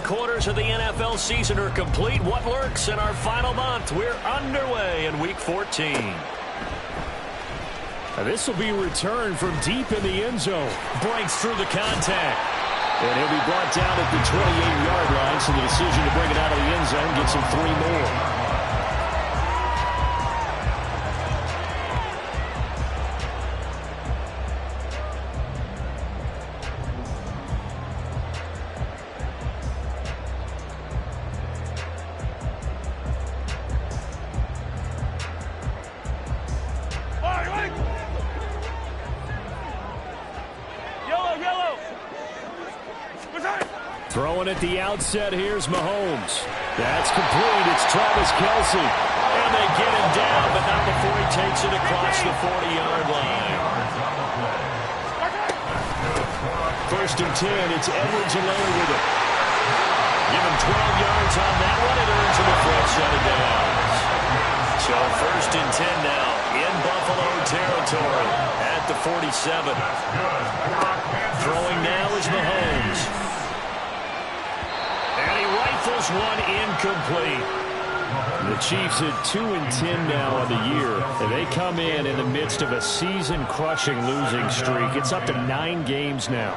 3/4 of the NFL season are complete. What lurks in our final month? We're underway in Week 14. This will be returned from deep in the end zone. Breaks through the contact. And he'll be brought down at the 28-yard line, so the decision to bring it out of the end zone gets him 3 more. Throwing at the outset, here's Mahomes. That's complete. It's Travis Kelce. And they get him down, but not before he takes it across the 40-yard line. First and 10, it's Edwards alone with it. Give him 12 yards on that one. It earns him a first set of downs. So first and 10 now in Buffalo territory at the 47. Throwing now is Mahomes. And he rifles one incomplete. The Chiefs at 2-10 now on the year. And they come in the midst of a season-crushing losing streak. It's up to 9 games now.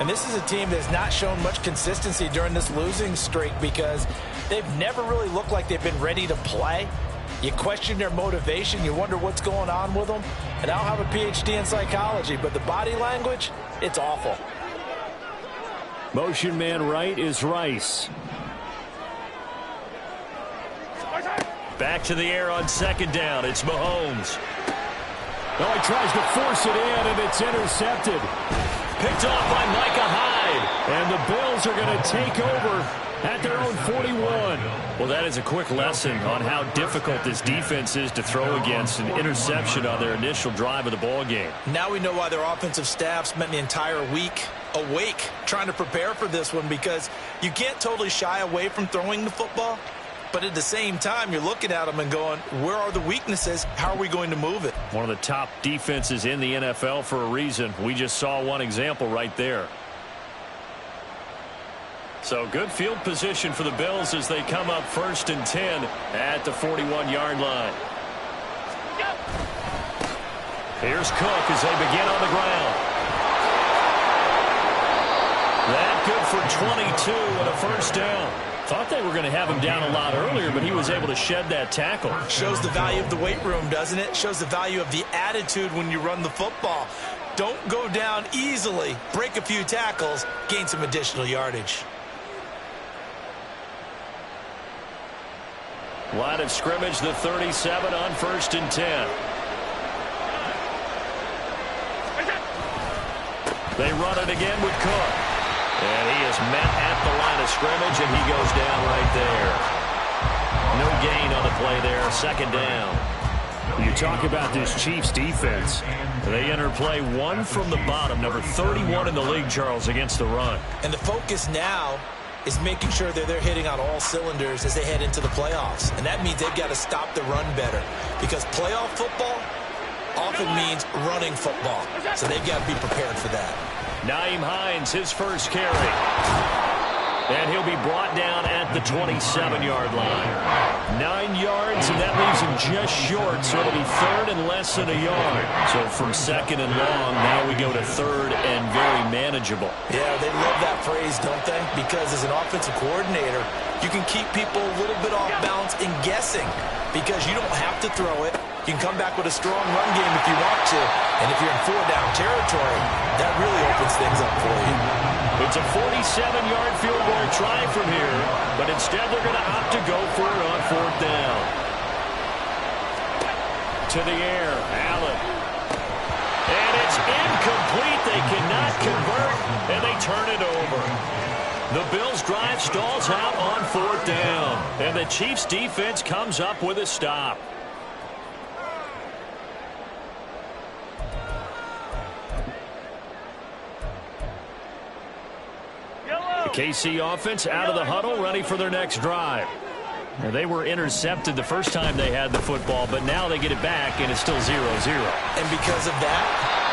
And this is a team that's not shown much consistency during this losing streak because they've never really looked like they've been ready to play. You question their motivation. You wonder what's going on with them. And I don't have a PhD in psychology, but the body language, it's awful. Motion man right is Rice. Back to the air on second down. It's Mahomes. Oh, he tries to force it in, and it's intercepted. Picked off by Micah Hyde. And the Bills are going to take over at their own 41. Well, that is a quick lesson on how difficult this defense is to throw against. An interception on their initial drive of the ball game. Now we know why their offensive staff spent the entire week awake trying to prepare for this one, because you can't totally shy away from throwing the football, but at the same time you're looking at them and going, where are the weaknesses? How are we going to move it? One of the top defenses in the NFL for a reason. We just saw one example right there. So good field position for the Bills as they come up first and 10 at the 41-yard line. Here's Cook as they begin on the ground. That good for 22 and a first down. Thought they were going to have him down a lot earlier, but he was able to shed that tackle. Shows the value of the weight room, doesn't it? Shows the value of the attitude when you run the football. Don't go down easily. Break a few tackles. Gain some additional yardage. Line of scrimmage, the 37 on first and 10. They run it again with Cook. And he is met at the line of scrimmage, and he goes down right there. No gain on the play there. Second down. You talk about this Chiefs defense. They enter play one from the bottom, number 31 in the league, Charles, against the run. And the focus now is making sure that they're hitting on all cylinders as they head into the playoffs. And that means they've got to stop the run better, because playoff football often means running football. So they've got to be prepared for that. Nyheim Hines, his first carry. And he'll be brought down at the 27-yard line. 9 yards, and that leaves him just short, so it'll be third and less than a yard. So from second and long, now we go to third and very manageable. Yeah, they love that phrase, don't they? Because as an offensive coordinator, you can keep people a little bit off balance and guessing, because you don't have to throw it. You can come back with a strong run game if you want to. And if you're in 4-down territory, that really opens things up for you. It's a 47-yard field goal try from here, but instead they're going to opt to go for it on fourth down. To the air, Allen. And it's incomplete. They cannot convert, and they turn it over. The Bills' drive stalls out on fourth down, and the Chiefs' defense comes up with a stop. KC offense out of the huddle, ready for their next drive. Now, they were intercepted the first time they had the football, but now they get it back, and it's still 0-0. And because of that,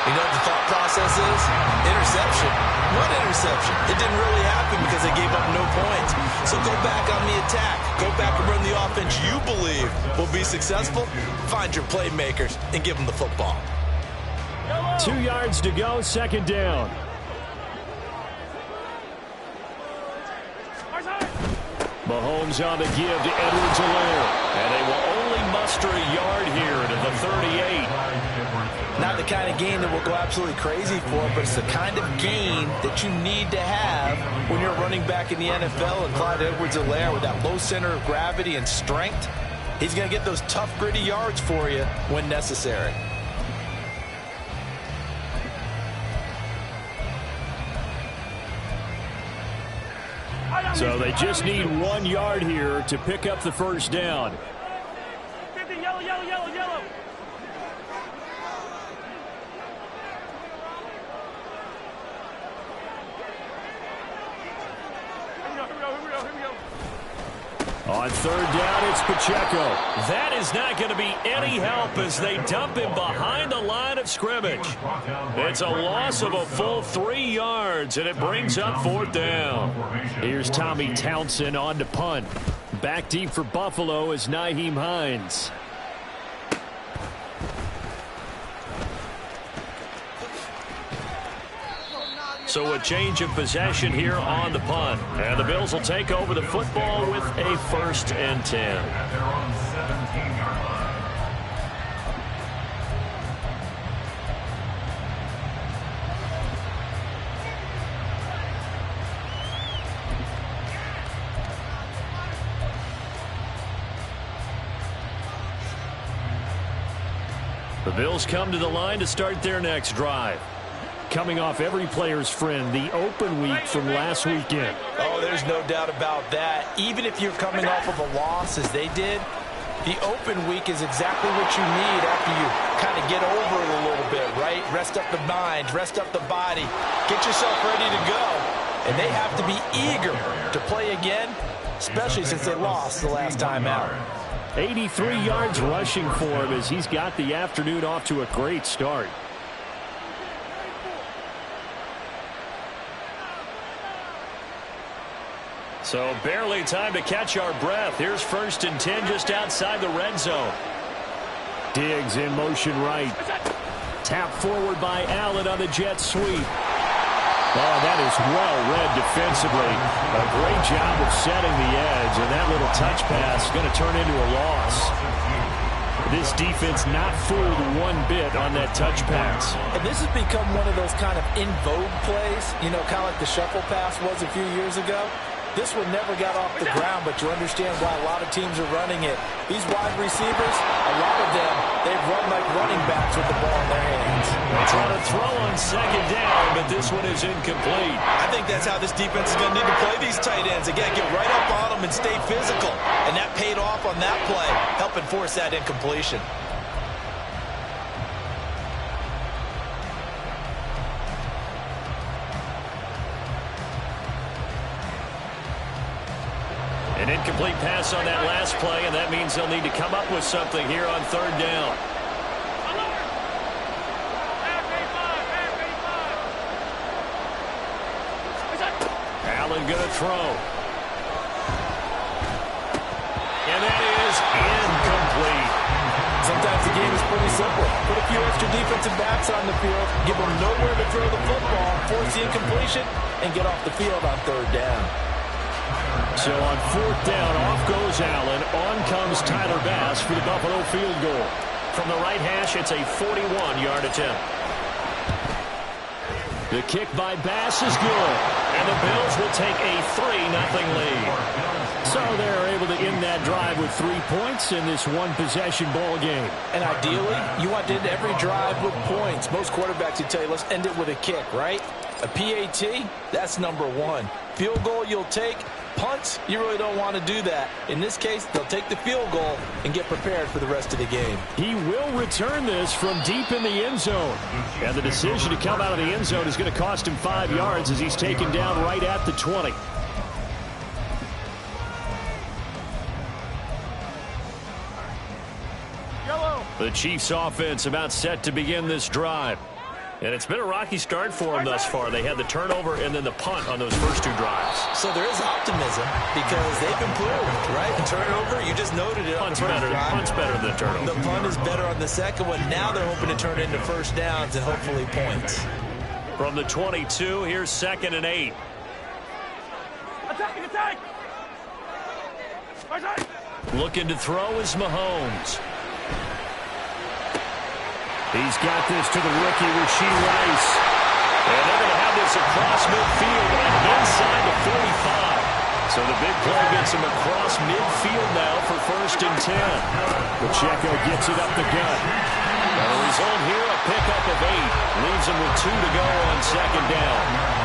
You know what the thought process is? Interception. What interception? It didn't really happen because they gave up no points. So go back on the attack. Go back and run the offense you believe will be successful. Find your playmakers and give them the football. 2 yards to go, second down. Mahomes on the give to Edwards-Helaire. And they will only muster a yard here to the 38. Not the kind of game that will go absolutely crazy for, but it's the kind of game that you need to have when you're running back in the NFL. And Clyde Edwards-Helaire, with that low center of gravity and strength, he's going to get those tough, gritty yards for you when necessary. So they just need 1 yard here to pick up the first down. 50, yellow, yellow, yellow, yellow. Here we go. On third down, it's Pacheco. That is not going to be any help as they dump him behind the line of scrimmage. It's a loss of a full 3 yards, and it brings up fourth down. Here's Tommy Townsend on to punt. Back deep for Buffalo is Nyheim Hines. So a change of possession here on the punt. And the Bills will take over the football with a 1st and 10. The Bills come to the line to start their next drive. Coming off every player's friend, the open week from last weekend. Oh, there's no doubt about that. Even if you're coming off of a loss as they did, the open week is exactly what you need after you kind of get over it a little bit, right? Rest up the mind, rest up the body, get yourself ready to go. And they have to be eager to play again, especially since they lost the last time out. 83 yards rushing for him as he's got the afternoon off to a great start. So barely time to catch our breath. Here's 1st and 10 just outside the red zone. Diggs in motion right. Tap forward by Allen on the jet sweep. Oh, that is well read defensively. A great job of setting the edge, and that little touch pass is going to turn into a loss. This defense not fooled one bit on that touch pass. And this has become one of those kind of in vogue plays, you know, kind of like the shuffle pass was a few years ago. This one never got off the ground, but you understand why a lot of teams are running it. These wide receivers, a lot of them, they've run like running backs with the ball in their hands. They try to throw on 2nd down, but this one is incomplete. I think that's how this defense is going to need to play these tight ends. Again, get right up on them and stay physical. And that paid off on that play, helping force that incompletion. An incomplete pass on that last play, and that means they'll need to come up with something here on 3rd down. Allen going to throw. And that is incomplete. Sometimes the game is pretty simple. Put a few extra defensive backs on the field, give them nowhere to throw the football, force the incompletion, and get off the field on 3rd down. So on 4th down, off goes Allen. On comes Tyler Bass for the Buffalo field goal. From the right hash, it's a 41-yard attempt. The kick by Bass is good. And the Bills will take a 3-0 lead. So they're able to end that drive with 3 points in this one-possession ball game. And ideally, you want to end every drive with points. Most quarterbacks would tell you, let's end it with a kick, right? A PAT, that's number 1. Field goal you'll take. Punts, you really don't want to do that. In this case, they'll take the field goal and get prepared for the rest of the game. He will return this from deep in the end zone. And the decision to come out of the end zone is going to cost him 5 yards as he's taken down right at the 20. The Chiefs offense about set to begin this drive. And it's been a rocky start for them thus far. They had the turnover and then the punt on those first 2 drives. So there is optimism because they've improved, right? The turnover, you just noted it. Punt's better than the turnover. The punt is better on the second one. Now they're hoping to turn it into first downs and hopefully points. From the 22, here's 2nd and 8. Attack! Attack! Attack! Looking to throw is Mahomes. He's got this to the rookie, Rashee Rice. And they're going to have this across midfield and inside the 45. So the big play gets him across midfield now for 1st and 10. Pacheco gets it up the gut. And the result here, a pickup of 8. Leaves him with 2 to go on 2nd down.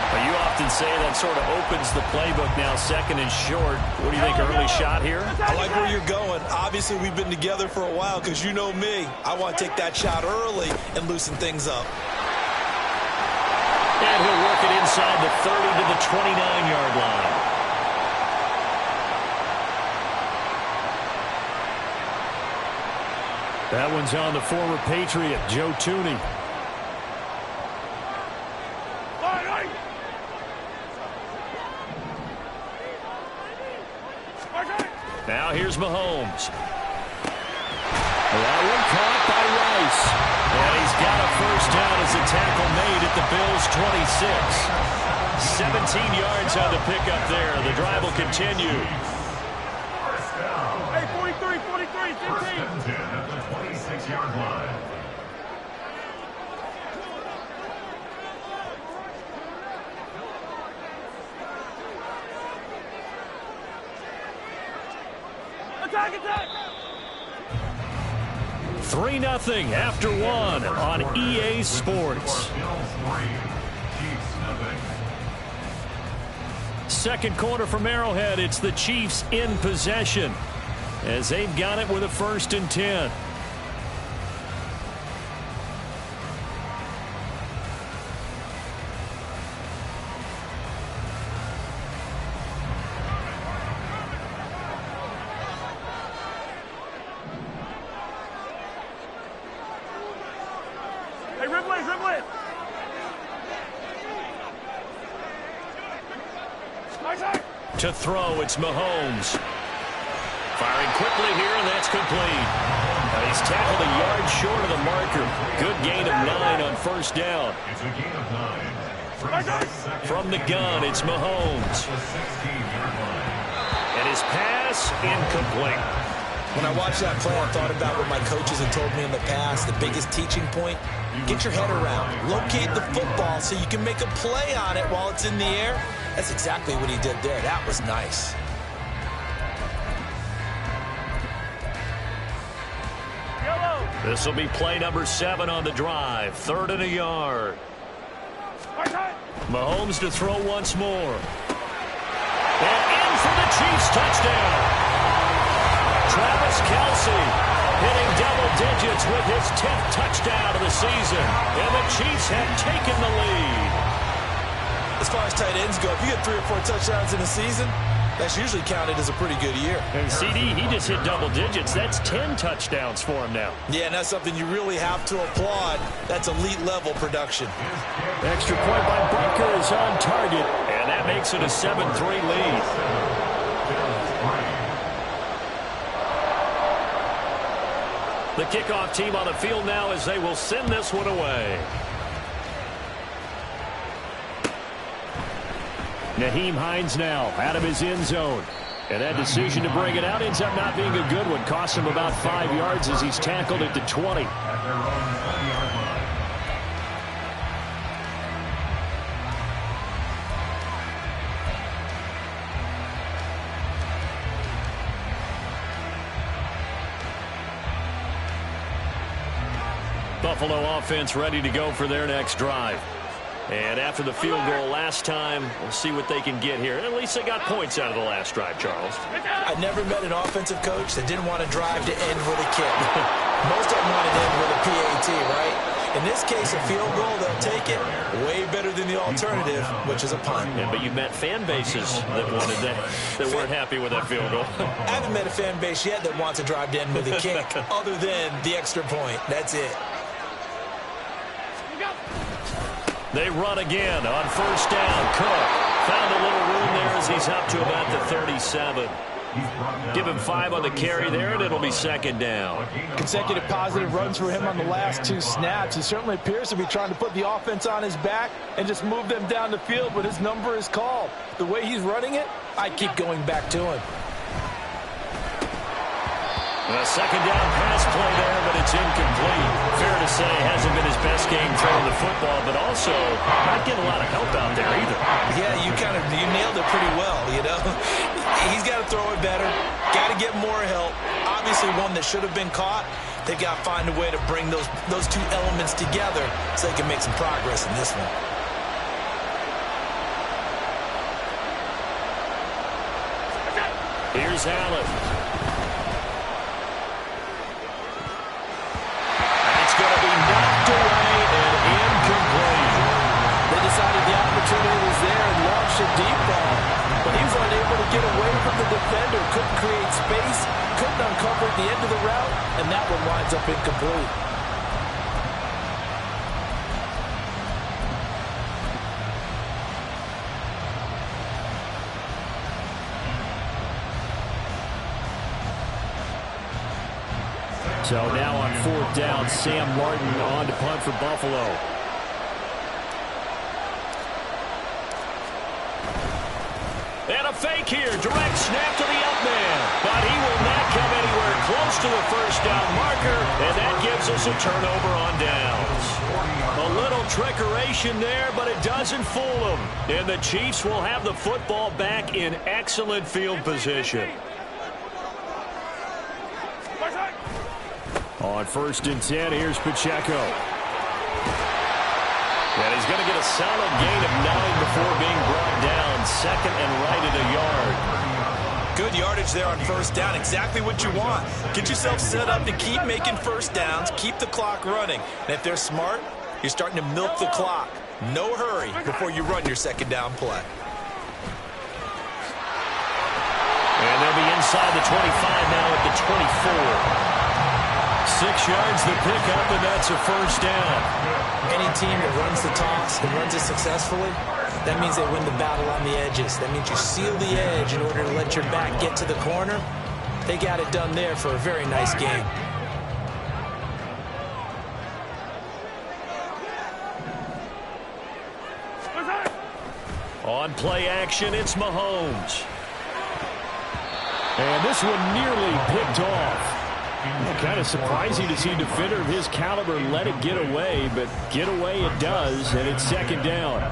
But you often say that sort of opens the playbook now, 2nd and short. What do you think, early shot here? I like where you're going. Obviously, we've been together for a while because you know me. I want to take that shot early and loosen things up. And he'll work it inside the 30 to the 29-yard line. That one's on the former Patriot, Joe Tooney. Now here's Mahomes. That one caught by Rice. And he's got a first down as a tackle made at the Bills' 26. 17 yards on the pickup there. The drive will continue. Hey, 43, 15. 1st and 10 at the 26-yard line. Attack! Attack! 3-0 after 1 on EA Sports. Second quarter from Arrowhead. It's the Chiefs in possession as they've got it with a 1st and 10. Hey, Ripley! To throw, it's Mahomes. Firing quickly here, and that's complete. Now he's tackled a yard short of the marker. Good gain of 9 on 1st down. It's a gain of 9. From the gun, it's Mahomes. And his pass incomplete. When I watched that play, I thought about what my coaches had told me in the past. The biggest teaching point, get your head around. Locate the football so you can make a play on it while it's in the air. That's exactly what he did there. That was nice. This will be play number 7 on the drive. 3rd and a yard. Mahomes to throw once more. And in for the Chiefs touchdown. Travis Kelce hitting double digits with his 10th touchdown of the season. And the Chiefs have taken the lead. As far as tight ends go, if you get 3 or 4 touchdowns in a season, that's usually counted as a pretty good year. And CD, he just hit double digits. That's 10 touchdowns for him now. Yeah, and that's something you really have to applaud. That's elite-level production. Extra point by Butker is on target. And that makes it a 7-3 lead. The kickoff team on the field now as they will send this one away. Nyheim Hines now out of his end zone. And that decision to bring it out ends up not being a good one. Cost him about 5 yards as he's tackled at the 20. Buffalo offense ready to go for their next drive. And after the field goal last time, we'll see what they can get here. At least they got points out of the last drive, Charles. I never met an offensive coach that didn't want to drive to end with a kick. Most of them want to end with a PAT, right? In this case, a field goal, they'll take it. Way better than the alternative, which is a punt. Yeah, but you've met fan bases that wanted that weren't happy with that field goal. I haven't met a fan base yet that wants to drive to end with a kick, other than the extra point. That's it. They run again on first down. Cook found a little room there as he's up to about the 37. Give him 5 on the carry there, and it'll be second down. Consecutive positive runs for him on the last 2 snaps. He certainly appears to be trying to put the offense on his back and just move them down the field, but his number is called. The way he's running it, I keep going back to him. A second down pass play there, but it's incomplete. Fair to say, hasn't been his best game throwing the football, but also not getting a lot of help out there either. Yeah, you nailed it pretty well, you know. He's got to throw it better, got to get more help. Obviously one that should have been caught. They've got to find a way to bring those 2 elements together so they can make some progress in this one. Here's Allen. Decided the opportunity was there and launched a deep ball, but he was unable to get away from the defender, couldn't create space, couldn't uncover at the end of the route, and that one winds up incomplete. So now on 4th down, Sam Martin on to punt for Buffalo. And a fake here. Direct snap to the up man. But he will not come anywhere close to the first down marker. And that gives us a turnover on downs. A little trickeration there, but it doesn't fool them. And the Chiefs will have the football back in excellent field position. On 1st and 10, here's Pacheco. And he's going to get a solid gain of 9 before being brought down. Second and right at a yard. Good yardage there on first down. Exactly what you want. Get yourself set up to keep making first downs, keep the clock running. And if they're smart, you're starting to milk the clock. No hurry before you run your second down play. And they'll be inside the 25 now at the 24. 6 yards the pickup, and that's a first down. Any team that runs the toss and runs it successfully, that means they win the battle on the edges. That means you seal the edge in order to let your back get to the corner. They got it done there for a very nice game. On play action, it's Mahomes. And this one nearly picked off. Kind of surprising to see a defender of his caliber let it get away, but get away it does, and it's second down.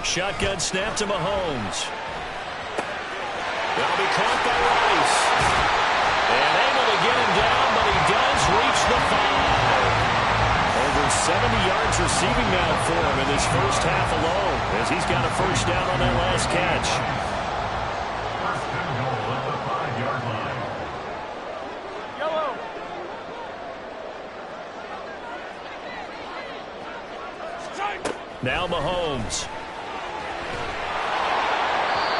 Shotgun snap to Mahomes. That'll be caught by Rice. And able to get him down, but he does reach the 5. Over 70 yards receiving now for him in this first half alone, as he's got a first down on that last catch. Now Mahomes.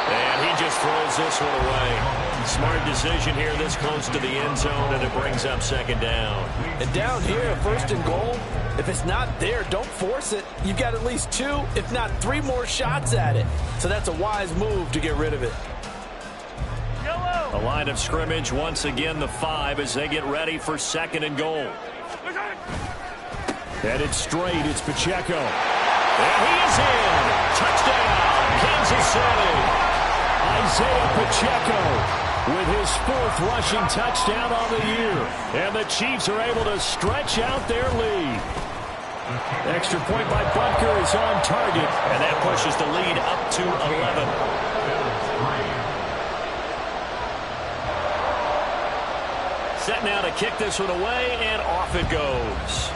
And he just throws this one away. Smart decision here this close to the end zone, and it brings up second down. And down here, 1st and goal, if it's not there, don't force it. You've got at least 2, if not 3 more shots at it. So that's a wise move to get rid of it. A line of scrimmage, once again the 5 as they get ready for 2nd and goal. Headed straight, it's Pacheco. And he is in. Touchdown, Kansas City. Isaiah Pacheco with his 4th rushing touchdown on the year. And the Chiefs are able to stretch out their lead. Extra point by Butker is on target. And that pushes the lead up to 11. Set now to kick this one away, and off it goes.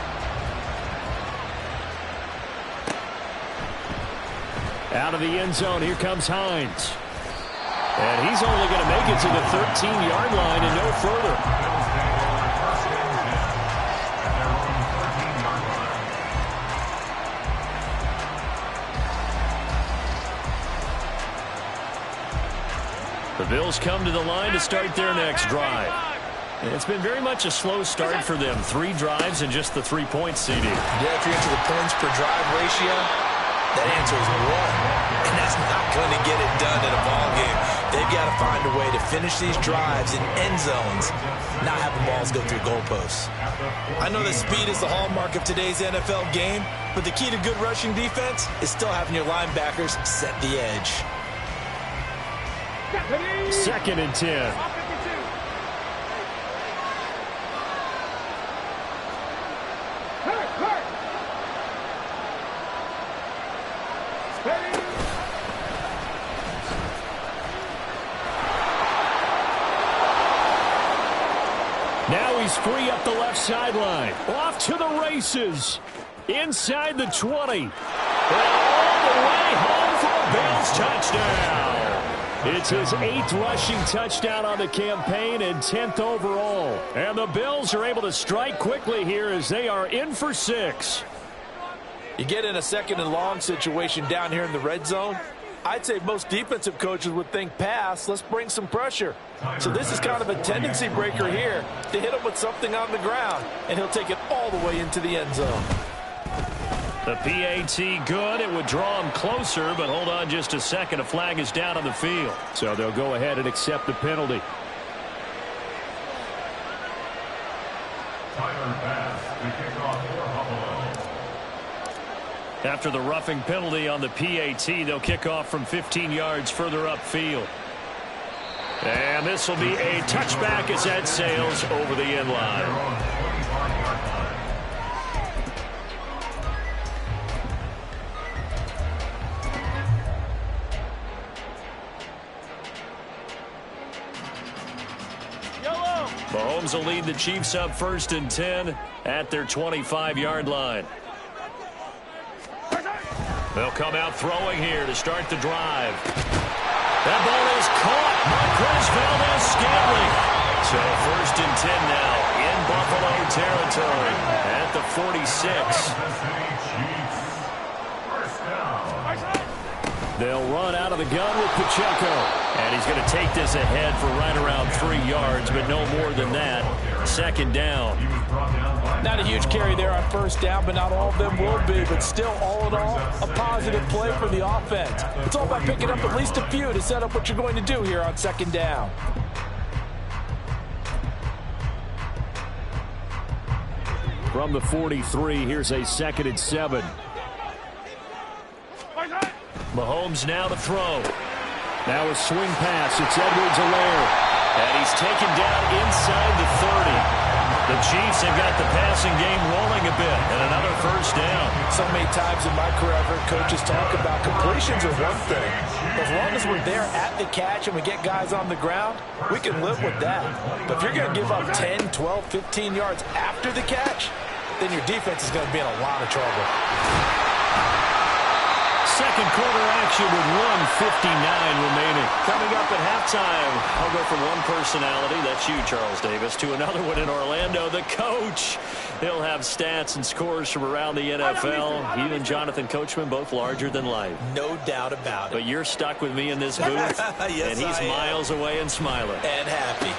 Out of the end zone, here comes Hines. And he's only going to make it to the 13-yard line and no further. The Bills come to the line to start their next drive. It's been very much a slow start for them. 3 drives and just the 3 points, CD. Yeah, if you're into the points per drive ratio, that answer is 1. And that's not going to get it done in a ball game. They've got to find a way to finish these drives in end zones, not having balls go through goalposts. I know that speed is the hallmark of today's NFL game, but the key to good rushing defense is still having your linebackers set the edge. 2nd and 10. Now he's free up the left sideline. Off to the races. Inside the 20. And all the way home for a Bills touchdown. It's his 8th rushing touchdown on the campaign and 10th overall. And the Bills are able to strike quickly here as they are in for 6. You get in a 2nd and long situation down here in the red zone, I'd say most defensive coaches would think pass, let's bring some pressure. So this is kind of a tendency breaker here to hit him with something on the ground, and he'll take it all the way into the end zone. The PAT good. It would draw him closer, but hold on just a second. A flag is down on the field. So they'll go ahead and accept the penalty. Tyler Bass, the kickoff for Buffalo. After the roughing penalty on the PAT, they'll kick off from 15 yards further upfield. And this will be a touchback as that sails over the end line. Mahomes will lead the Chiefs up 1st and 10 at their 25-yard line. They'll come out throwing here to start the drive. That ball is caught. Marquez Valdez-Scantling. So 1st and 10 now in Buffalo territory at the 46. They'll run out of the gun with Pacheco. And he's going to take this ahead for right around 3 yards, but no more than that. 2nd down. Not a huge carry there on 1st down, but not all of them will be. But still, all in all, a positive play for the offense. It's all about picking up at least a few to set up what you're going to do here on 2nd down. From the 43, here's a 2nd and 7. Mahomes now to throw. Now a swing pass. It's Edwards-Helaire. And he's taken down inside the 30. The Chiefs have got the passing game rolling a bit, and another 1st down. So many times in my career, I've heard coaches talk about completions are one thing. As long as we're there at the catch and we get guys on the ground, we can live with that. But if you're going to give up 10, 12, 15 yards after the catch, then your defense is going to be in a lot of trouble. 2nd quarter action with 1:59 remaining. Coming up at halftime, I'll go from one personality, that's you, Charles Davis, to another one in Orlando, the coach. He'll have stats and scores from around the NFL. You and Jonathan Coachman, both larger than life. No doubt about it. But you're stuck with me in this booth, yes, and he's miles away and smiling. And happy.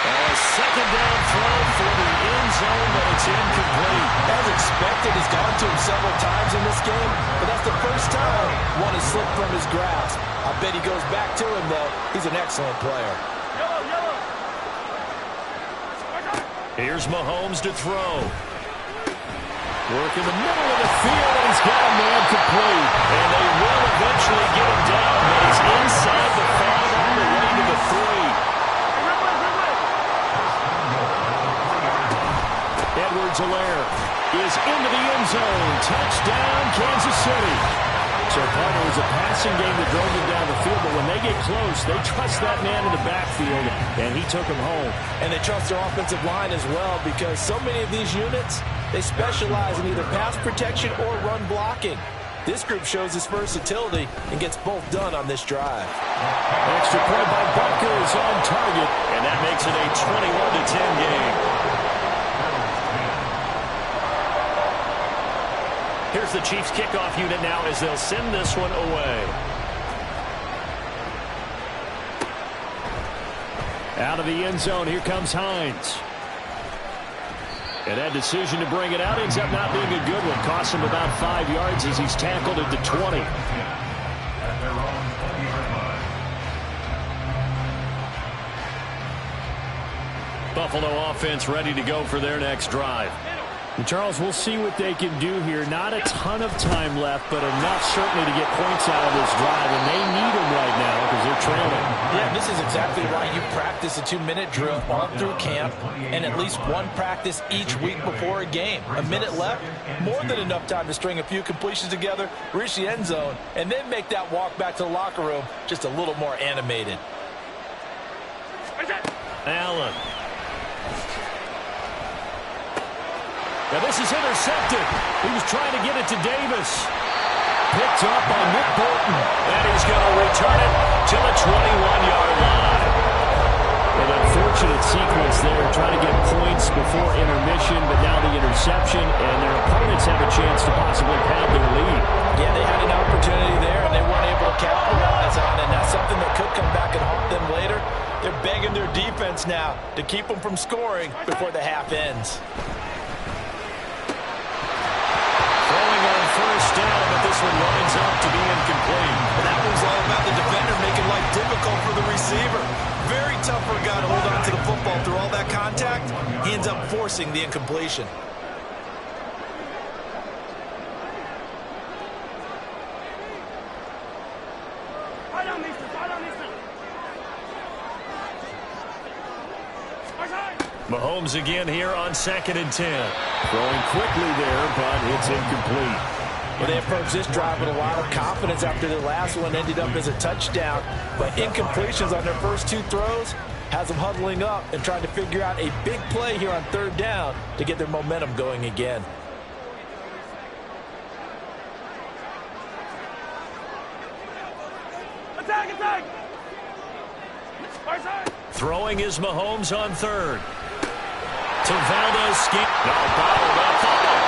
A 2nd down throw for the end zone, but it's incomplete. As expected, he's gone to him several times in this game, but that's the first time one has slipped from his grasp. I bet he goes back to him, though. He's an excellent player. Here's Mahomes to throw. Work in the middle of the field, and he's got a man complete. And they will eventually get him down, but he's inside the 5 all the way to the 3. Edwards-Helaire is into the end zone. Touchdown, Kansas City. So part of it was a passing game that drove them down the field, but when they get close, they trust that man in the backfield, and he took him home. And they trust their offensive line as well, because so many of these units, they specialize in either pass protection or run blocking. This group shows its versatility and gets both done on this drive. Extra point by Butker is on target, and that makes it a 21-10 game. Here's the Chiefs kickoff unit now as they'll send this one away. Out of the end zone, here comes Hines. And that decision to bring it out ends up not being a good one. Costs him about 5 yards as he's tackled at the 20. Buffalo offense ready to go for their next drive. And Charles, we'll see what they can do here. Not a ton of time left, but enough certainly to get points out of this drive, and they need them right now because they're trailing. Yeah, this is exactly why you practice a 2-minute drill all through camp and at least one practice each week before a game. A minute left, more than enough time to string a few completions together, reach the end zone, and then make that walk back to the locker room just a little more animated. Allen. Now this is intercepted. He was trying to get it to Davis. Picked up by Nick Bolton. And he's going to return it to the 21-yard line. An unfortunate sequence there, trying to get points before intermission, but now the interception, and their opponents have a chance to possibly pad their lead. Yeah, they had an opportunity there, and they weren't able to capitalize on it. And that's something that could come back and haunt them later. They're begging their defense now to keep them from scoring before the half ends. First down, but this one lines up to be incomplete. And that was all about the defender making life difficult for the receiver. Very tough for a guy to hold on to the football through all that contact. He ends up forcing the incompletion. Mahomes again here on 2nd and 10. Throwing quickly there, but it's incomplete. Well, they approached this drive with a lot of confidence after their last one ended up as a touchdown. But incompletions on their first 2 throws has them huddling up and trying to figure out a big play here on 3rd down to get their momentum going again. Attack, attack! Throwing is Mahomes on 3rd. To Valdez scheme. No, bottled up.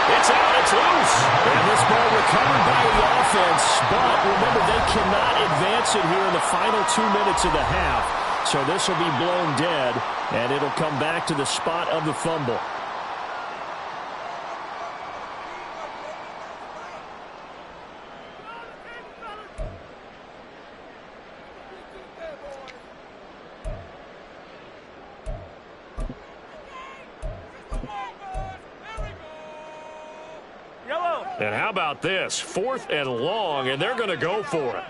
It's out. It's loose. And this ball recovered by the offense. But remember, they cannot advance it here in the final 2 minutes of the half. So this will be blown dead, and it'll come back to the spot of the fumble. And how about this? 4th and long, and they're going to go for it.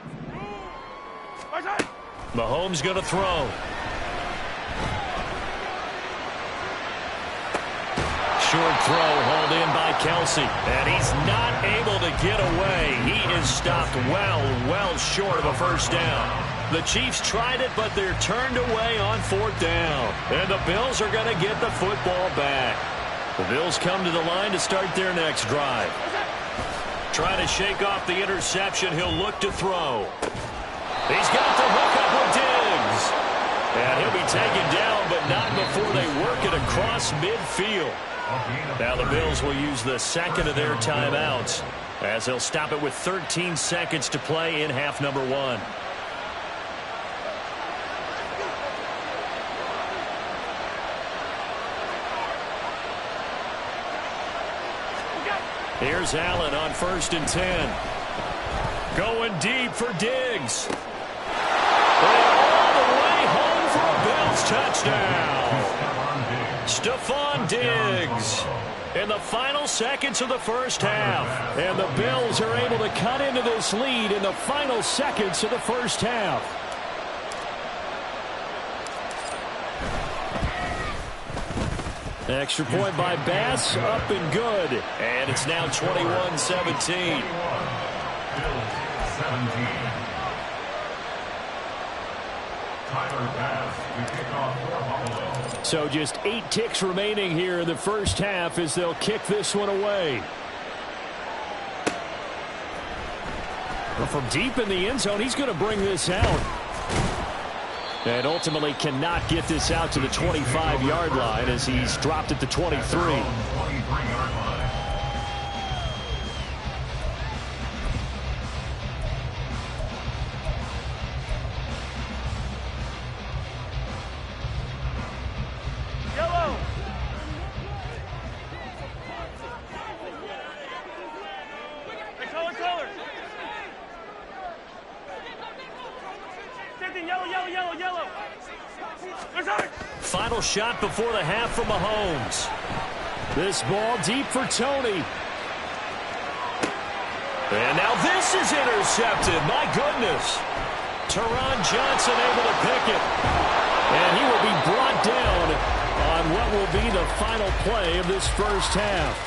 Mahomes going to throw. Short throw hauled in by Kelsey. And he's not able to get away. He is stopped well short of a first down. The Chiefs tried it, but they're turned away on 4th down. And the Bills are going to get the football back. The Bills come to the line to start their next drive. Trying to shake off the interception. He'll look to throw. He's got the hook up with Diggs. And he'll be taken down, but not before they work it across midfield. Now the Bills will use the 2nd of their timeouts as they'll stop it with 13 seconds to play in half number 1. Here's Allen on 1st and 10. Going deep for Diggs. And all the way home for a Bills touchdown. Stephon Diggs in the final seconds of the first half. And the Bills are able to cut into this lead in the final seconds of the first half. Extra point by Bass, up and good. And it's now 21-17. So just 8 ticks remaining here in the first half as they'll kick this one away. But from deep in the end zone, he's going to bring this out. And ultimately cannot get this out to the 25-yard line as he's dropped at the 23. Yellow. Final shot before the half from Mahomes. This ball deep for Tony. And now this is intercepted. My goodness. Teron Johnson able to pick it. And he will be brought down on what will be the final play of this first half.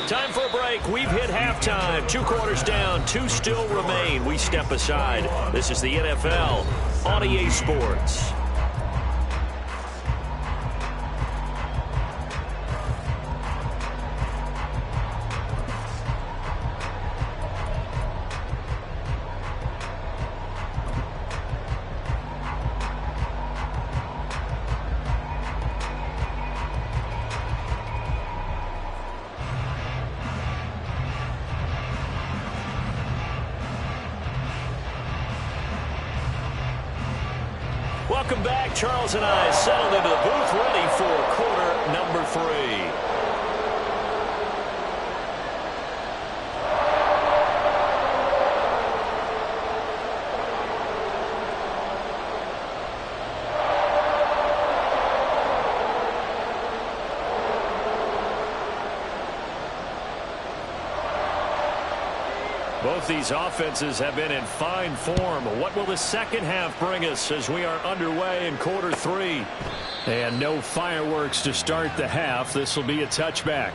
Time for a break. We've hit halftime. 2 quarters down. 2 still remain. We step aside. This is the NFL on EA Sports. Welcome back. Charles and I settled into the booth ready for quarter number 3. Both these offenses have been in fine form. What will the second half bring us as we are underway in quarter 3? And no fireworks to start the half. This will be a touchback.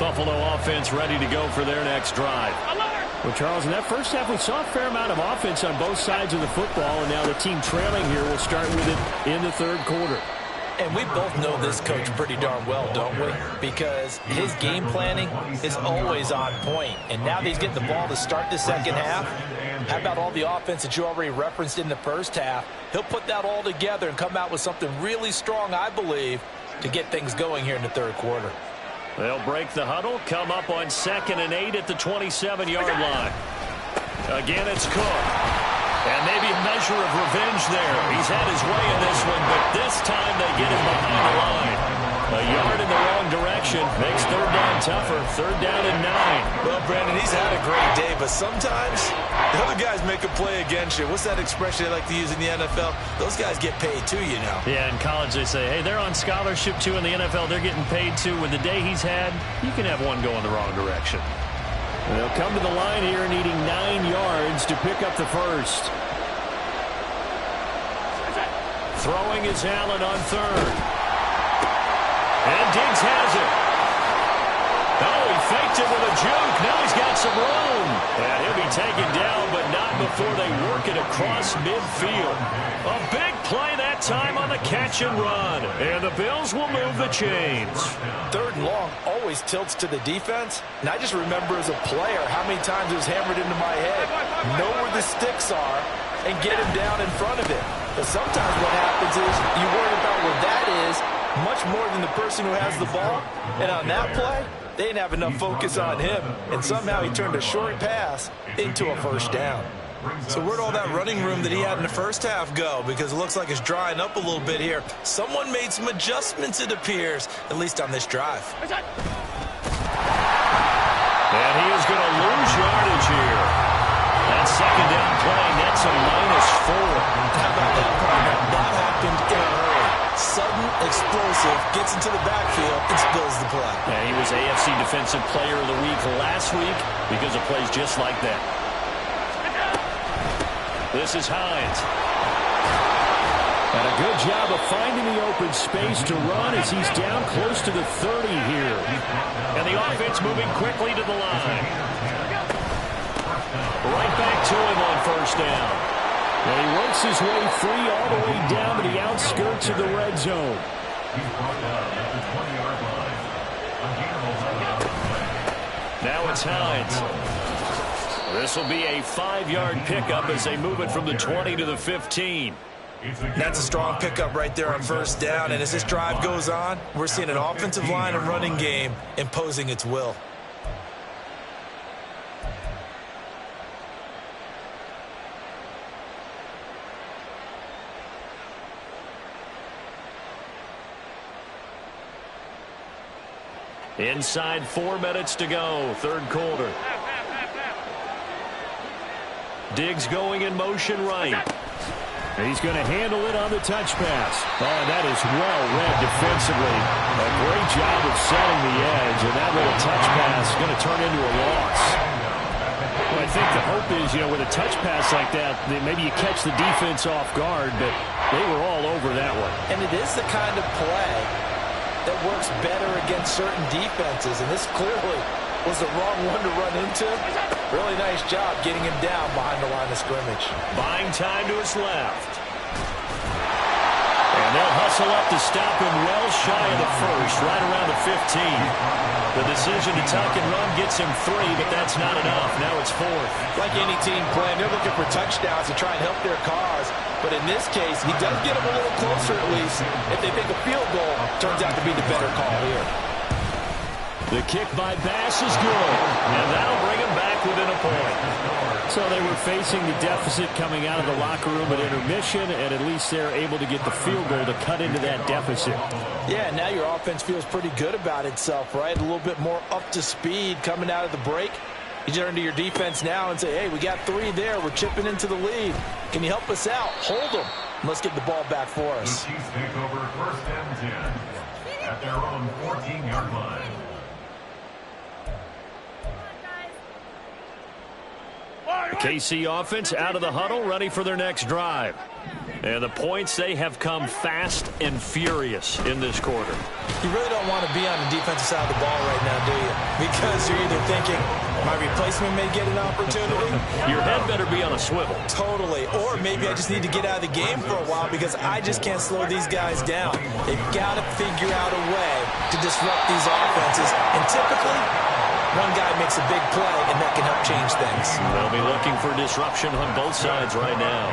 Buffalo offense ready to go for their next drive. Well, Charles, in that first half, we saw a fair amount of offense on both sides of the football, and now the team trailing here will start with it in the third quarter. And we both know this coach pretty darn well, don't we? Because his game planning is always on point. And now that he's getting the ball to start the second half, how about all the offense that you already referenced in the first half? He'll put that all together and come out with something really strong, I believe, to get things going here in the third quarter. They'll break the huddle, come up on 2nd and 8 at the 27-yard line. Again, it's Cook. And maybe a measure of revenge there. He's had his way in this one, but this time they get him behind the line. A yard in the wrong direction makes third down tougher. 3rd down and 9. Well, Brandon, he's had a great day, but sometimes the other guys make a play against you. What's that expression they like to use in the NFL? Those guys get paid too, you know. Yeah, in college they say, hey, they're on scholarship too. In the NFL, they're getting paid too. With the day he's had, you can have one go in the wrong direction. They'll come to the line here needing 9 yards to pick up the first. Throwing is Allen on 3rd. And Diggs has it. Oh, he faked it with a juke. Now he's got some room. And he'll be taken down, but not before they work it across midfield. A big play that time on the catch and run. And the Bills will move the chains. 3rd and long always tilts to the defense. And I just remember as a player how many times it was hammered into my head. Know where the sticks are and get him down in front of it. But sometimes what happens is you worry about where that is much more than the person who has the ball. And on that play, they didn't have enough focus on him. And somehow he turned a short pass into a first down. So where'd all that running room that he had in the first half go? Because it looks like it's drying up a little bit here. Someone made some adjustments, it appears, at least on this drive. And he is going to lose yardage here. That 2nd down play nets a -4. How about that, partner? That happened in a hurry. Sudden, explosive, gets into the backfield and spills the play. Yeah, he was AFC Defensive Player of the Week last week because of plays just like that. This is Hines. And a good job of finding the open space to run as he's down close to the 30 here. And the offense moving quickly to the line. Right back to him on 1st down. And he works his way free all the way down to the outskirts of the red zone. Now it's Hines. This will be a 5-yard pickup as they move it from the 20 to the 15. That's a strong pickup right there on first down. And as this drive goes on, we're seeing an offensive line and running game imposing its will. Inside 4 minutes to go, third quarter. Diggs going in motion right. He's going to handle it on the touch pass. Oh, that is well read defensively. A great job of setting the edge, and that little touch pass is going to turn into a loss. Well, I think the hope is, with a touch pass like that, maybe you catch the defense off guard, but they were all over that one. And it is the kind of play that works better against certain defenses, and this clearly was the wrong one to run into. Really nice job getting him down behind the line of scrimmage. Buying time to his left. And they'll hustle up to stop him well shy of the first, right around the 15. The decision to tuck and run gets him 3, but that's not enough. Now it's 4th. Like any team playing, they're looking for touchdowns to try and help their cause. But in this case, he does get them a little closer at least. If they think a field goal turns out to be the better call here. The kick by Bass is good, and that'll bring him back within a point. So they were facing the deficit coming out of the locker room at intermission, and at least they're able to get the field goal to cut into that deficit. Yeah, now your offense feels pretty good about itself, right? A little bit more up to speed coming out of the break. You turn to your defense now and say, hey, we got 3 there. We're chipping into the lead. Can you help us out? Hold them. Let's get the ball back for us. Chiefs take over 1st and 10 at their own 14-yard line. KC offense out of the huddle, ready for their next drive. And the points, they have come fast and furious in this quarter. You really don't want to be on the defensive side of the ball right now, do you? Because you're either thinking, my replacement may get an opportunity. Your head better be on a swivel. Totally. Or maybe I just need to get out of the game for a while because I just can't slow these guys down. They've got to figure out a way to disrupt these offenses. And typically, one guy makes a big play, and that can help change things. They'll be looking for disruption on both sides right now.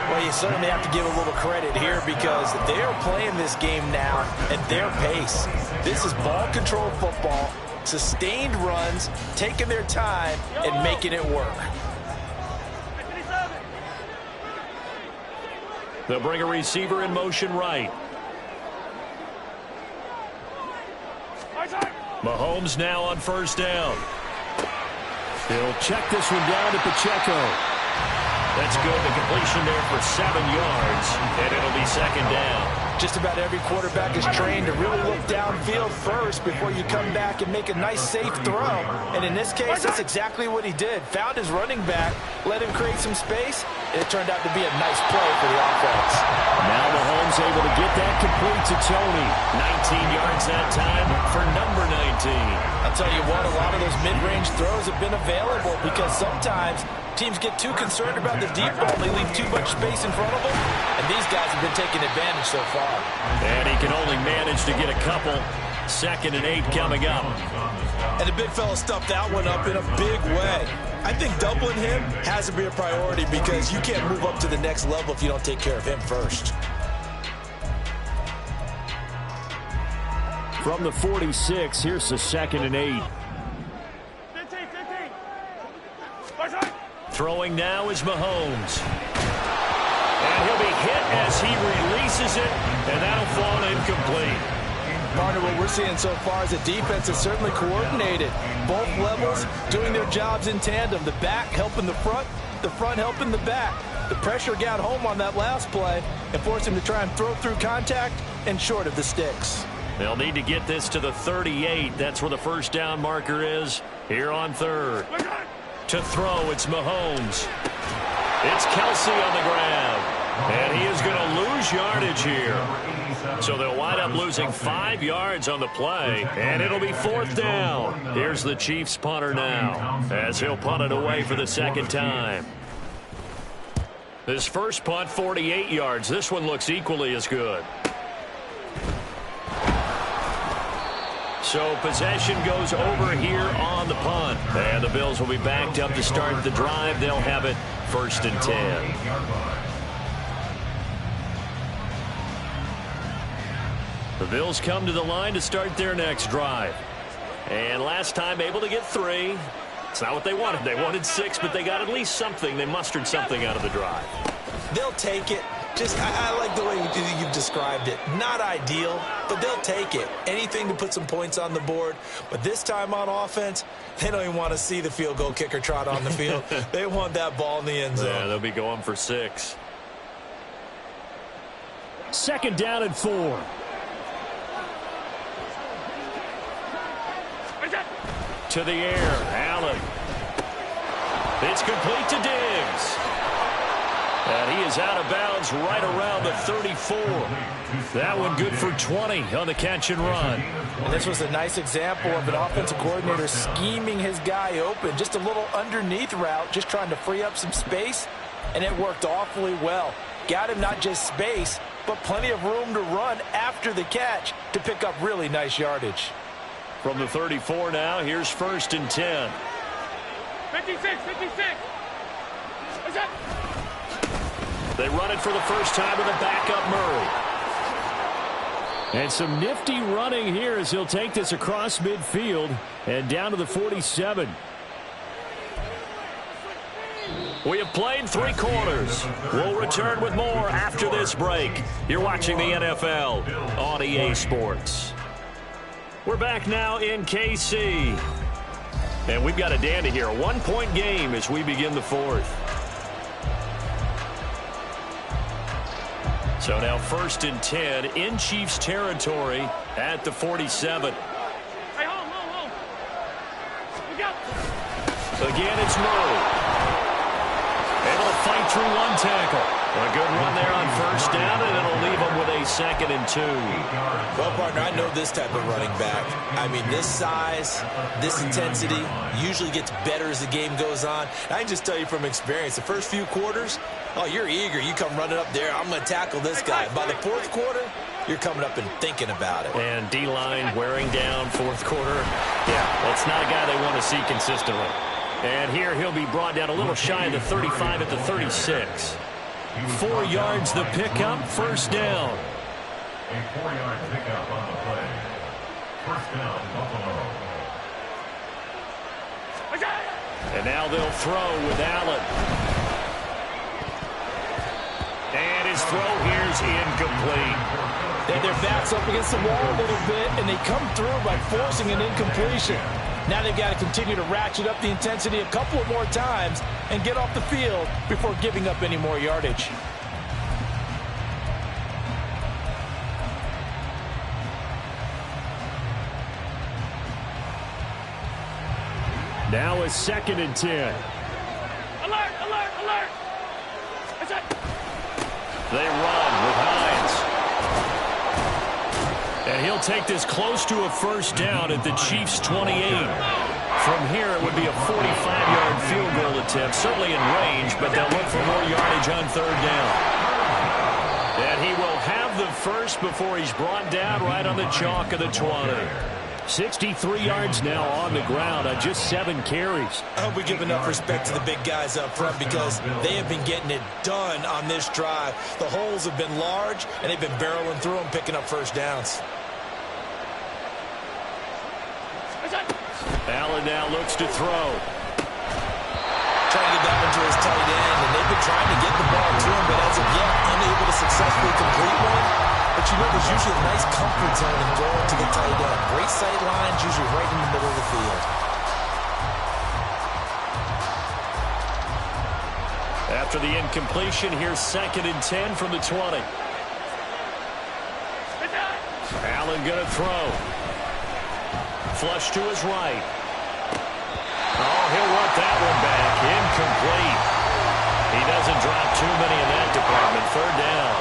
Well, you certainly have to give a little credit here because they're playing this game now at their pace. This is ball control football, sustained runs, taking their time, and making it work. They'll bring a receiver in motion right. Mahomes now on first down. He'll check this one down to Pacheco. That's good. The completion there for 7 yards, and it'll be 2nd down. Just about every quarterback is trained to really look downfield first before you come back and make a nice, safe throw. And in this case, that's exactly what he did. Found his running back, let him create some space, and it turned out to be a nice play for the offense. Now Mahomes able to get that complete to Tony. 19 yards that time for number 19. I'll tell you what, a lot of those mid-range throws have been available because sometimes teams get too concerned about the deep ball. They leave too much space in front of them, and these guys have been taking advantage so far. And he can only manage to get a couple. 2nd and 8 coming up. And the big fella stuffed that one up in a big way. I think doubling him has to be a priority because you can't move up to the next level if you don't take care of him first. From the 46, here's the 2nd and 8. 15. Throwing now is Mahomes. And he'll be hit as he releases it, and that'll fall incomplete. Partner, what we're seeing so far is the defense is certainly coordinated. Both levels doing their jobs in tandem. The back helping the front helping the back. The pressure got home on that last play and forced him to try and throw through contact and short of the sticks. They'll need to get this to the 38. That's where the first down marker is here on 3rd. To throw, it's Mahomes. It's Kelsey on the ground. And he is going to lose yardage here. So they'll wind up losing 5 yards on the play. And it'll be 4th down. Here's the Chiefs punter now as he'll punt it away for the 2nd time. This first punt, 48 yards. This one looks equally as good. So possession goes over here on the punt. And the Bills will be backed up to start the drive. They'll have it 1st and 10. The Bills come to the line to start their next drive. And last time able to get 3. It's not what they wanted. They wanted 6, but they got at least something. They mustered something out of the drive. They'll take it. I like the way you've described it. Not ideal, but they'll take it. Anything to put some points on the board. But this time on offense, they don't even want to see the field goal kicker trot on the field. They want that ball in the end zone. Yeah, they'll be going for 6. 2nd down and 4. To the air, Allen. It's complete to Diggs. And he is out of bounds right around the 34. That one good for 20 on the catch and run. And this was a nice example of an offensive coordinator scheming his guy open. Just a little underneath route, just trying to free up some space, and it worked awfully well. Got him not just space, but plenty of room to run after the catch to pick up really nice yardage. From the 34 now, here's 1st and 10. 56. What's that? They run it for the first time with a backup Murray. And some nifty running here as he'll take this across midfield and down to the 47. We have played 3 quarters. We'll return with more after this break. You're watching the NFL on EA Sports. We're back now in KC. And we've got a dandy here. A 1-point game as we begin the 4th. So now 1st and 10 in Chiefs territory at the 47. Hey, hold. Look out. Again, it's Murray. Able to fight through 1 tackle. A good run there on 1st down, and it'll leave them with a 2nd and 2. Well, partner, I know this type of running back. I mean, this size, this intensity usually gets better as the game goes on. I can just tell you from experience, the first few quarters, oh, you're eager. You come running up there, I'm going to tackle this guy. By the 4th quarter, you're coming up and thinking about it. And D-line wearing down 4th quarter. Yeah, that's not a guy they want to see consistently. And here he'll be brought down a little shy of the 35 at the 36. 4 yards the pickup, 1st down. A 4-yard pickup on the play. 1st down, Buffalo. And now they'll throw with Allen. And his throw here's incomplete. Their backs up against the wall a little bit, and they come through by forcing an incompletion. Now they've got to continue to ratchet up the intensity a couple of more times and get off the field before giving up any more yardage. Now a 2nd and 10. Alert. What's that? They run with Hines. And he'll take this close to a 1st down at the Chiefs' 28. From here, it would be a 45-yard field goal attempt, certainly in range, but they'll look for more yardage on 3rd down. And he will have the first before he's brought down right on the chalk of the 20. 63 yards now on the ground on just 7 carries. I hope we give enough respect to the big guys up front because they have been getting it done on this drive. The holes have been large, and they've been barreling through them, picking up 1st downs. Allen now looks to throw. Trying to get that one to his tight end, and they've been trying to get the ball to him, but as of yet, unable to successfully complete one. But you know, there's usually a nice comfort zone in going to the tight end. Great sight lines, usually right in the middle of the field. After the incompletion, here's 2nd and 10 from the 20. Allen gonna throw. Flush to his right. Oh, he'll want that one back. Incomplete. He doesn't drop too many in that department. 3rd down.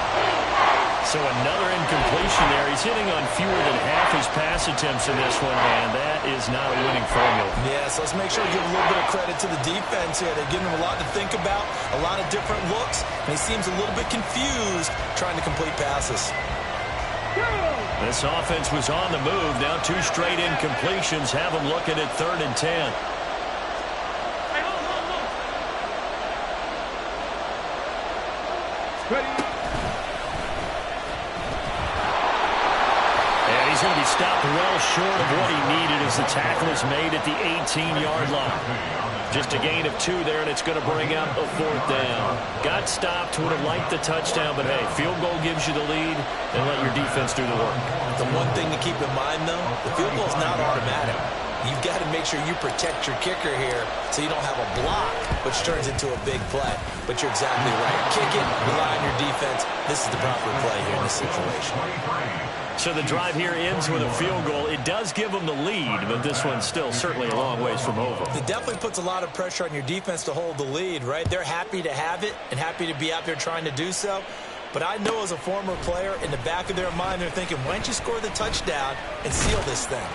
So another incompletion there. He's hitting on fewer than half his pass attempts in this one, and that is not a winning formula. Yes, let's make sure we give a little bit of credit to the defense here. They're giving him a lot to think about, a lot of different looks, and he seems a little bit confused trying to complete passes. This offense was on the move. Now 2 straight incompletions have them looking at 3rd and 10. short of what he needed as the tackle is made at the 18-yard line. Just a gain of 2 there, and it's going to bring up a 4th down. Got stopped, would have liked the touchdown, but hey, field goal gives you the lead, and let your defense do the work. The one thing to keep in mind, though, the field goal is not automatic. You've got to make sure you protect your kicker here so you don't have a block, which turns into a big play. But you're exactly right. Kick it, rely on your defense. This is the proper play here in this situation. So the drive here ends with a field goal. It does give them the lead, but this one's still certainly a long ways from over. It definitely puts a lot of pressure on your defense to hold the lead, right? They're happy to have it and happy to be out there trying to do so. But I know as a former player, in the back of their mind, they're thinking, why don't you score the touchdown and seal this thing?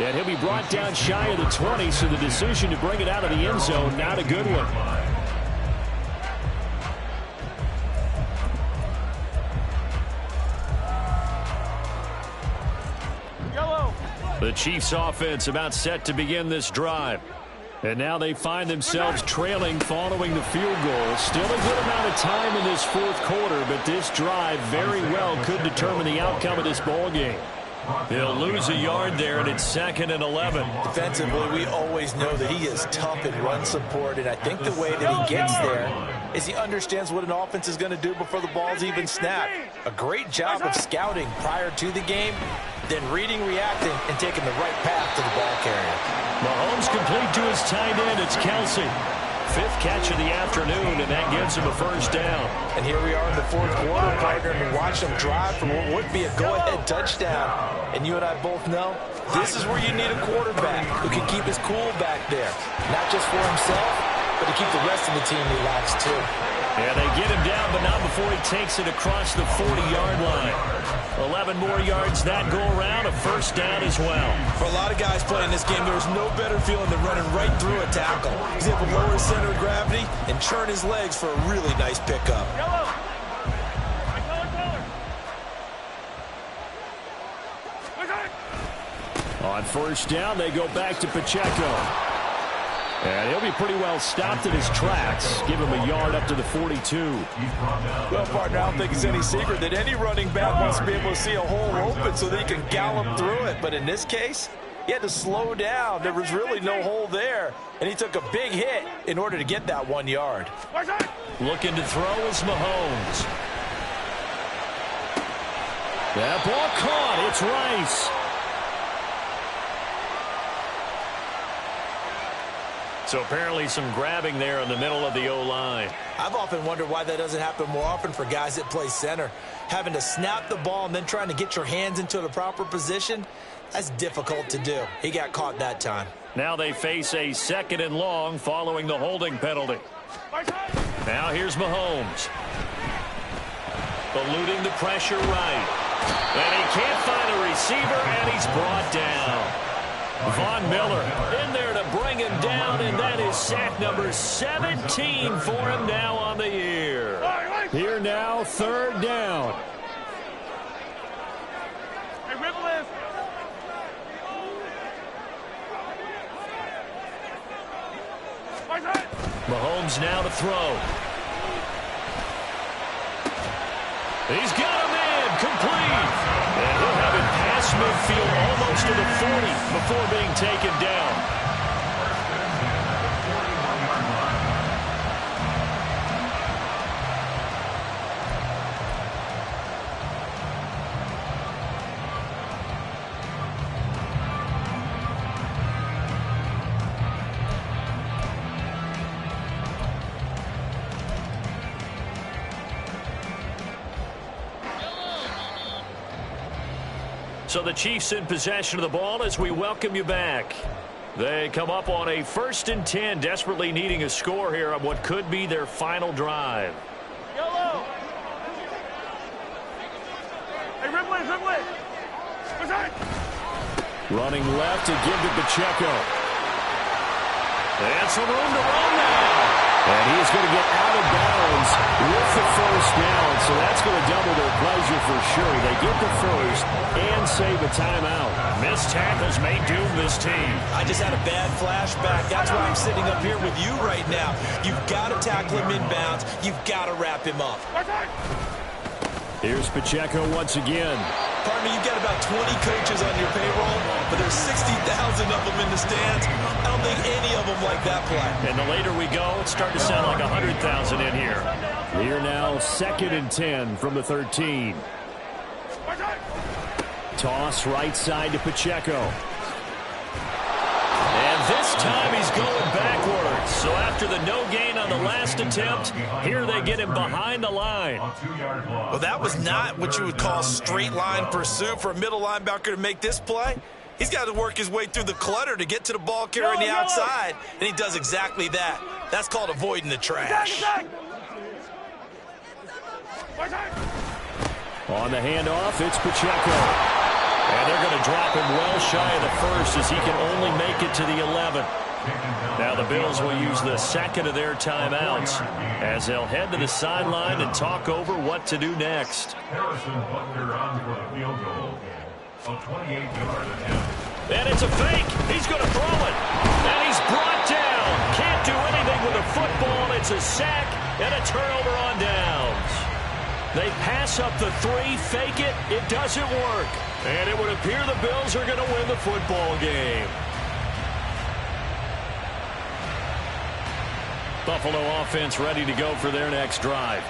And he'll be brought down shy of the 20, so the decision to bring it out of the end zone, not a good one. The Chiefs offense about set to begin this drive. And now they find themselves trailing following the field goal. Still a good amount of time in this 4th quarter, but this drive very well could determine the outcome of this ball game. He'll lose a yard there, and it's 2nd and 11. Defensively, we always know that he is tough in run support, and I think the way that he gets there is he understands what an offense is going to do before the ball's even snapped. A great job of scouting prior to the game, then reading, reacting, and taking the right path to the ball carrier. Mahomes complete to his tight end. It's Kelsey. 5th catch of the afternoon, and that gives him a 1st down. And here we are in the 4th quarter, partner, and watch him drive for what would be a go-ahead touchdown. And you and I both know this is where you need a quarterback who can keep his cool back there. Not just for himself, but to keep the rest of the team relaxed too. Yeah, they get him down, but not before he takes it across the 40-yard line. 11 more yards that go around, a 1st down as well. For a lot of guys playing this game, there's no better feeling than running right through a tackle. He's able to lower his center of gravity and churn his legs for a really nice pickup. Yellow. On 1st down, they go back to Pacheco. And he'll be pretty well stopped in his tracks. Give him a yard up to the 42. Well, partner, I don't think it's any secret that any running back wants to be able to see a hole open so that he can gallop through it. But in this case, he had to slow down. There was really no hole there. And he took a big hit in order to get that 1 yard. Looking to throw is Mahomes. That ball caught. It's Rice. So apparently some grabbing there in the middle of the O-line. I've often wondered why that doesn't happen more often for guys that play center. Having to snap the ball and then trying to get your hands into the proper position, that's difficult to do. He got caught that time. Now they face a 2nd and long following the holding penalty. Now here's Mahomes. Eluding the pressure right. And he can't find a receiver, and he's brought down. Von Miller in there to bring him down, and that is sack number 17 for him now on the year. Here now, 3rd down. Hey, ribble is. Mahomes now to throw. He's got him in, complete. And he'll have it past midfield almost to the 40 before being taken down. So the Chiefs in possession of the ball as we welcome you back. They come up on a 1st and 10, desperately needing a score here on what could be their final drive. Yellow. Hey, ribble is. What's that? Running left to give to Pacheco. And some room to run now. And he's going to get out of bounds with the 1st down, so that's going to double their pleasure for sure. They get the 1st and save a timeout. Missed tackles may doom this team. I just had a bad flashback. That's why I'm sitting up here with you right now. You've got to tackle him inbounds. You've got to wrap him up. Here's Pacheco once again. Partner, you've got about 20 coaches on your payroll, but there's 60,000 of them in the stands. I don't think any of them like that play. And the later we go, it's starting to sound like 100,000 in here. Here now, 2nd and 10 from the 13. Toss right side to Pacheco. And this time he's going backwards. So after the no gain on the last attempt, here they get him behind the line. Well, that was not what you would call straight line pursuit for a middle linebacker to make this play. He's got to work his way through the clutter to get to the ball carrier on the outside, and he does exactly that. That's called avoiding the trash. On the handoff, it's Pacheco. And they're going to drop him well shy of the first as he can only make it to the 11. Now the Bills will use the second of their timeouts as they'll head to the sideline and talk over what to do next. Harrison Butler on for the field goal. A 28-yard attempt. And it's a fake. He's going to throw it. And he's brought down. Can't do anything with the football. It's a sack and a turnover on downs. They pass up the 3, fake it. It doesn't work. And it would appear the Bills are going to win the football game. Buffalo offense ready to go for their next drive.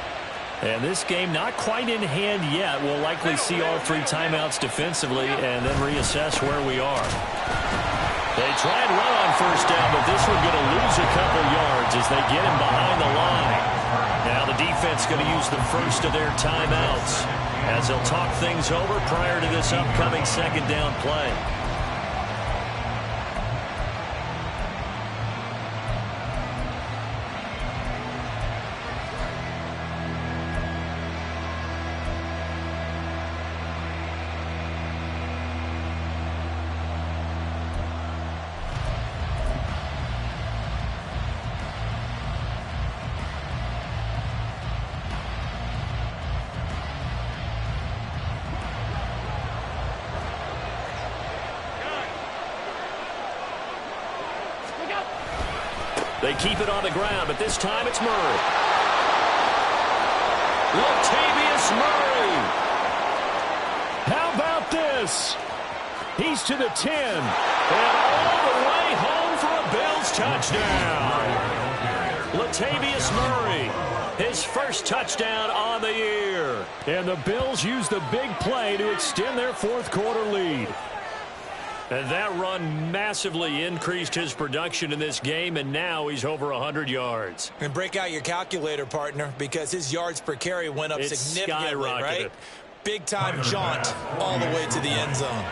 And this game not quite in hand yet. We'll likely see all 3 timeouts defensively and then reassess where we are. They try and run on first down, but this one's going to lose a couple yards as they get him behind the line. Now the defense going to use the first of their timeouts as they'll talk things over prior to this upcoming second down play. They keep it on the ground, but this time it's Murray. Latavius Murray. How about this? He's to the 10. And all the way home for a Bills touchdown. Latavius Murray, his first touchdown on the year. And the Bills use the big play to extend their 4th quarter lead. And that run massively increased his production in this game, and now he's over 100 yards. And break out your calculator, partner, because his yards per carry went up significantly, right? Big-time jaunt all the way to the end zone.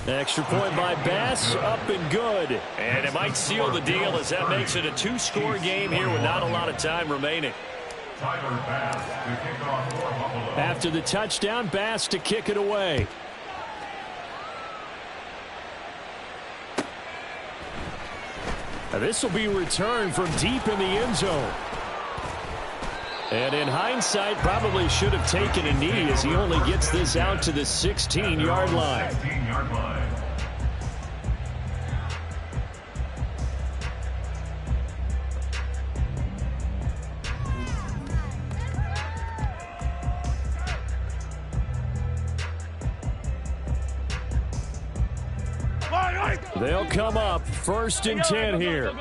Extra point by Bass, up and good. And it might seal the deal as that makes it a 2-score game here with not a lot of time remaining. After the touchdown, Bass to kick it away. Now this will be returned from deep in the end zone. And in hindsight, probably should have taken a knee as he only gets this out to the 16-yard line. They'll come up 1st and 10 here.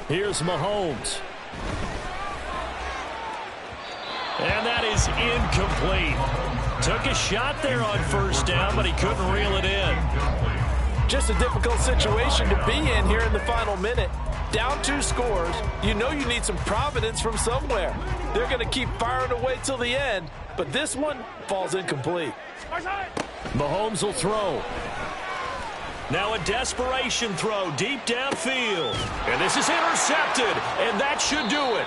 Here's Mahomes. And that is incomplete. Took a shot there on first down, but he couldn't reel it in. Just a difficult situation to be in here in the final minute. Down 2 scores, you know you need some providence from somewhere. They're going to keep firing away till the end, but this one falls incomplete. Mahomes will throw. Now a desperation throw deep downfield. And this is intercepted, and that should do it.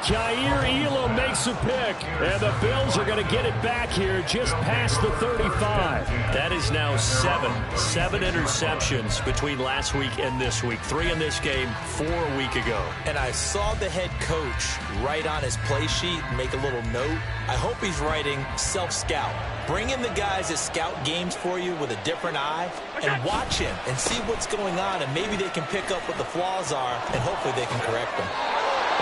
Jair Elam makes a pick, and the Bills are going to get it back here just past the 35. That is now seven interceptions between last week and this week. 3 in this game, 4 a week ago. And I saw the head coach write on his play sheet and make a little note. I hope he's writing self-scout. Bring in the guys that scout games for you with a different eye and watch him and see what's going on, and maybe they can pick up what the flaws are, and hopefully they can correct them.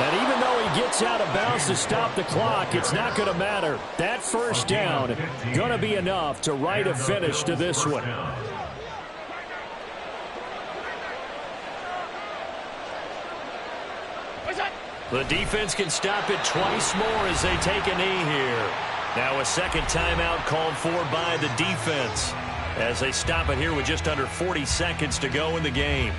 And even though he gets out of bounds to stop the clock, it's not going to matter. That first down going to be enough to write a finish to this one. The defense can stop it twice more as they take a knee here. Now a second timeout called for by the defense as they stop it here with just under 40 seconds to go in the game.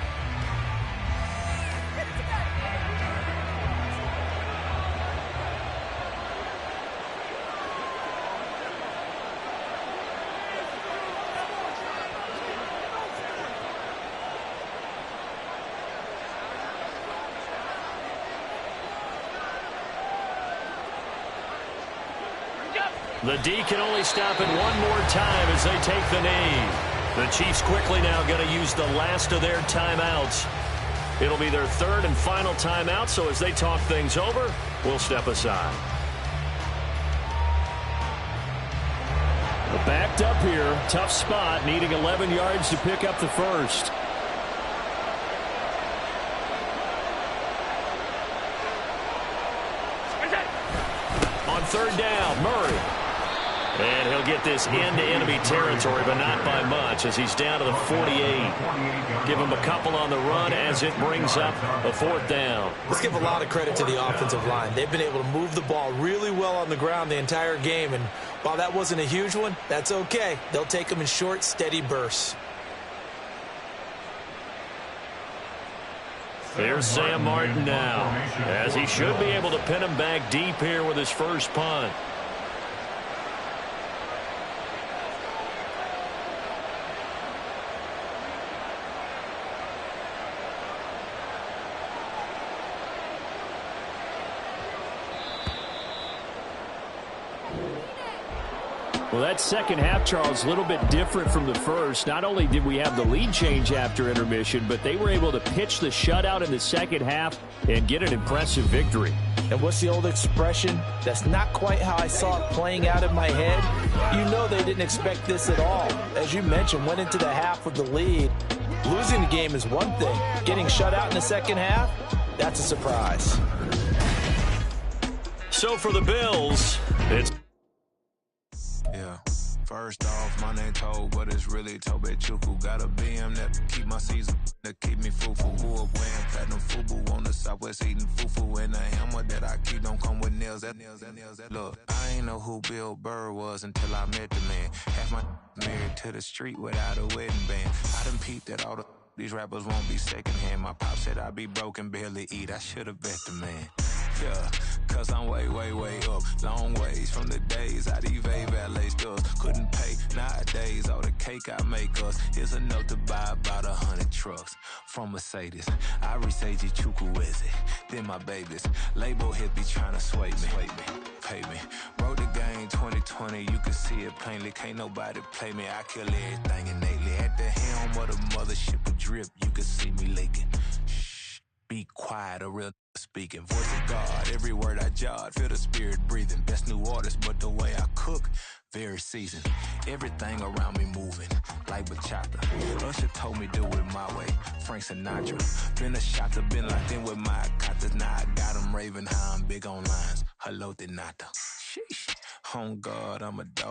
The D can only stop it one more time as they take the knee. The Chiefs quickly now going to use the last of their timeouts. It'll be their third and final timeout, so as they talk things over, we'll step aside. Backed up here, tough spot, needing 11 yards to pick up the first. On third down, Murray. And he'll get this into enemy territory, but not by much as he's down to the 48. Give him a couple on the run as it brings up a fourth down. Let's give a lot of credit to the offensive line. They've been able to move the ball really well on the ground the entire game, and while that wasn't a huge one, that's okay. They'll take them in short, steady bursts. Here's Sam Martin now, as he should be able to pin him back deep here with his first punt. Well, that second half, Charles, a little bit different from the first. Not only did we have the lead change after intermission, but they were able to pitch the shutout in the second half and get an impressive victory. And what's the old expression? That's not quite how I saw it playing out in my head. You know they didn't expect this at all. As you mentioned, went into the half with the lead. Losing the game is one thing. Getting shut out in the second half, that's a surprise. So for the Bills, it's... Yeah, first off, my name Toad, but it's really Tobe Chuku. Got a BM that keep my season, that keep me fufu. Who up wearing platinum fubu on the southwest eating fufu. And the hammer that I keep don't come with nails. Look, I ain't know who Bill Burr was until I met the man. Half my married to the street without a wedding band. I done peeped that all these rappers won't be secondhand. My pop said I'd be broken, barely eat. I should've bet the man. Yeah, cause I'm way, way, way up. Long ways from the days I these valet stores couldn't pay. Nowadays, all the cake I make us is enough to buy about 100 trucks from Mercedes. I resage Chukwueze, then my babies. Label hit be trying to sway me, pay me. Wrote the game 2020, you can see it plainly. Can't nobody play me, I kill everything innately. At the helm of the mothership with drip, you can see me leaking. Be quiet, a real speaking. Voice of God, every word I jot. Feel the spirit breathing. Best new artist, but the way I cook, very seasoned. Everything around me moving, like bachata. Usher told me do it my way. Frank Sinatra. Been a shot to been locked in with my katas. Now I got them raving how I'm big on lines. Hello, Denata. Sheesh. On God, I'm a dog.